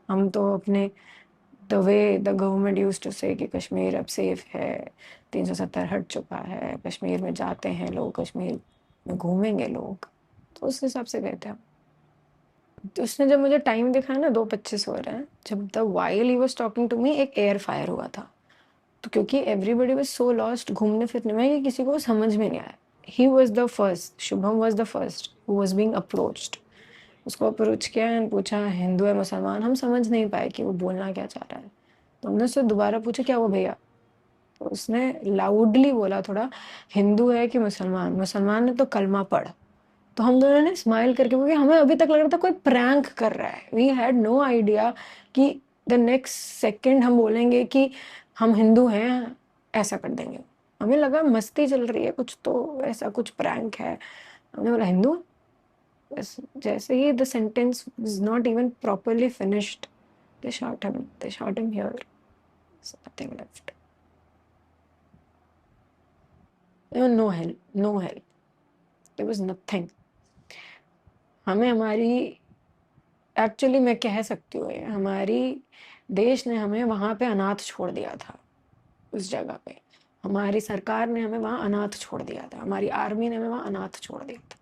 हम तो अपने the way the government used to say कि कश्मीर अब सेफ है, 370 हट चुका है, कश्मीर में जाते हैं लोग, कश्मीर में घूमेंगे लोग, तो उस हिसाब से गए थे हम। तो उसने जब मुझे टाइम दिखाया ना 2:25 हो रहे हैं, जब the while he was talking to me एक एयर फायर हुआ था। तो क्योंकि एवरीबॉडी वाज सो लॉस्ट घूमने फिरने में कि किसी को समझ में नहीं आया। He was the first, Shubham was the first who was being approached. उसको अप्रोच किया एंड पूछा हिंदू है मुसलमान, हम समझ नहीं पाए कि वो बोलना क्या चाह रहा है। तो हमने उससे दोबारा पूछा क्या वो भैया, तो उसने लाउडली बोला थोड़ा, हिंदू है कि मुसलमान, मुसलमान ने तो कलमा पढ़। तो हम दोनों ने स्माइल करके, क्योंकि हमें अभी तक लग रहा था कोई प्रैंक कर रहा है, वी हैड नो आइडिया कि द नेक्स्ट सेकंड हम बोलेंगे कि हम हिंदू हैं, ऐसा कर देंगे। हमें लगा मस्ती चल रही है कुछ, तो ऐसा कुछ प्रैंक है। हमने बोला हिंदू, बस जैसे ही the sentence was not even properly finished, they shot him here, nothing left, no help, no help, there was nothing. हमें हमारी, एक्चुअली मैं कह सकती हूँ ये, हमारी देश ने हमें वहां पे अनाथ छोड़ दिया था। उस जगह पे हमारी सरकार ने हमें वहां अनाथ छोड़ दिया था, हमारी आर्मी ने हमें वहां अनाथ छोड़ दिया था।